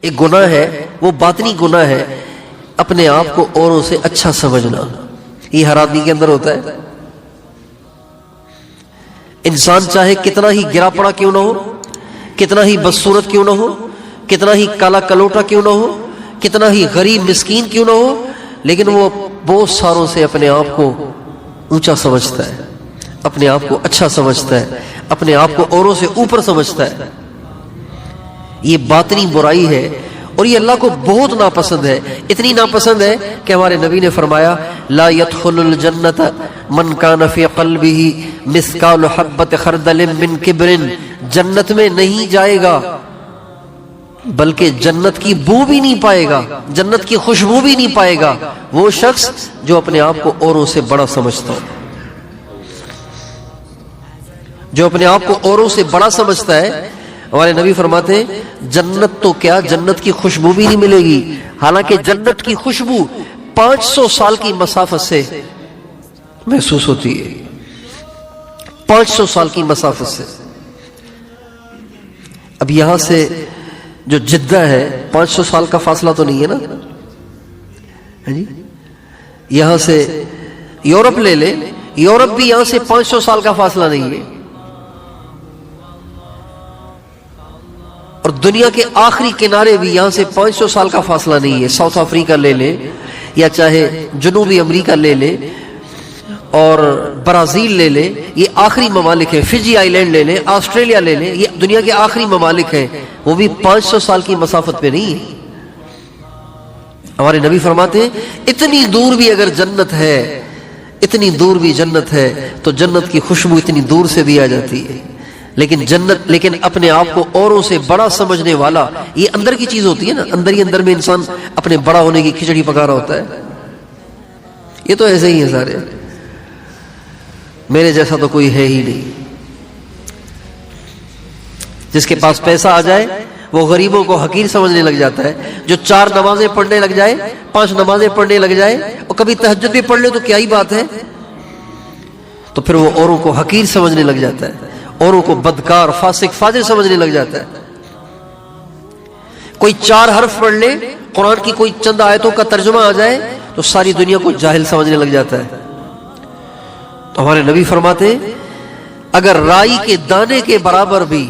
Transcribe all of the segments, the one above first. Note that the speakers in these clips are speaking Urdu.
ایک گناہ ہے وہ باطنی گناہ ہے، اپنے آپ کو اوروں سے اچھا سمجھنا. یہ ہر آدمی کے اندر ہوتا ہے. انسان چاہے کتنا ہی گرا پڑا کیوں نہ ہو، کتنا ہی بدصورت کیوں نہ ہو، کتنا ہی کالا کلوٹا کیوں نہ ہو، کتنا ہی غریب مسکین کیوں نہ ہو، لیکن وہ بہت ساروں سے اپنے آپ کو اونچا سمجھتا ہے، اپنے آپ کو اچھا سمجھتا ہے، اپنے آپ کو اوروں سے اوپر سمجھتا ہے. یہ باطنی برائی ہے اور یہ اللہ کو بہت ناپسند ہے. اتنی ناپسند ہے کہ ہمارے نبی نے فرمایا لا يدخل الجنت من کان فی قلبہ مثقال حبۃ خردل من کبر، جنت میں نہیں جائے گا بلکہ جنت کی بو بھی نہیں پائے گا، جنت کی خوشبو بھی نہیں پائے گا وہ شخص جو اپنے آپ کو اوروں سے بڑا سمجھتا ہو، جو اپنے آپ کو اوروں سے بڑا سمجھتا ہے. ہمارے نبی فرماتے ہیں جنت تو کیا، جنت کی خوشبو بھی نہیں ملے گی، حالانکہ جنت کی خوشبو 500 سال کی مسافت سے محسوس ہوتی ہے. 500 سال کی مسافت سے. اب یہاں سے جو جدہ ہے 500 سال کا فاصلہ تو نہیں ہے نا جی. یہاں سے یورپ لے لے، یورپ بھی یہاں سے 500 سال کا فاصلہ نہیں ہے. اور دنیا کے آخری کنارے بھی یہاں سے 500 سال کا فاصلہ نہیں ہے. ساؤتھ افریقہ لے لے یا چاہے جنوبی امریکہ لے لے اور برازیل لے لے، یہ آخری ممالک ہیں. فجی آئی لینڈ لے لے، آسٹریلیا لے لے، یہ دنیا کے آخری ممالک ہیں، وہ بھی 500 سال کی مسافت پہ نہیں ہے. ہمارے نبی فرماتے ہیں اتنی دور بھی اگر جنت ہے، اتنی دور بھی جنت ہے تو جنت کی خوشبو اتنی دور سے بھی آ جاتی ہے. لیکن اپنے آپ کو اوروں سے بڑا سمجھنے والا، یہ اندر کی چیز ہوتی ہے نا، اندر ہی اندر میں انسان اپنے بڑا ہونے کی کھچڑی پکا رہا ہوتا ہے. یہ تو ایسے ہی ہے سارے، میرے جیسا تو کوئی ہے ہی نہیں. جس کے پاس پیسہ آ جائے وہ غریبوں کو حقیر سمجھنے لگ جاتا ہے. جو 4 نمازیں پڑھنے لگ جائے، 5 نمازیں پڑھنے لگ جائے اور کبھی تہجد بھی پڑھ لے تو کیا ہی بات ہے، تو پھر وہ اوروں کو حقیر سمجھنے لگ جاتا ہے، اوروں کو بدکار فاسق فاجر سمجھنے لگ جاتا ہے. کوئی 4 حرف پڑھ لے، قرآن کی کوئی چند آیتوں کا ترجمہ آ جائے تو ساری دنیا کو جاہل سمجھنے لگ جاتا ہے. تو ہمارے نبی فرماتے ہیں اگر رائی کے دانے کے برابر بھی،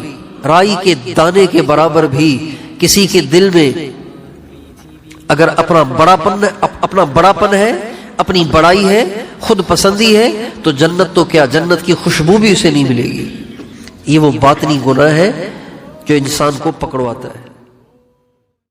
رائی کے دانے کے برابر بھی کسی کے دل میں اگر اپنا بڑاپن ہے، اپنی بڑائی ہے، خود پسندی ہے، تو جنت تو کیا، جنت کی خوشبو بھی اسے نہیں ملے گی. یہ وہ باطنی گناہ ہے جو انسان کو پکڑواتا ہے.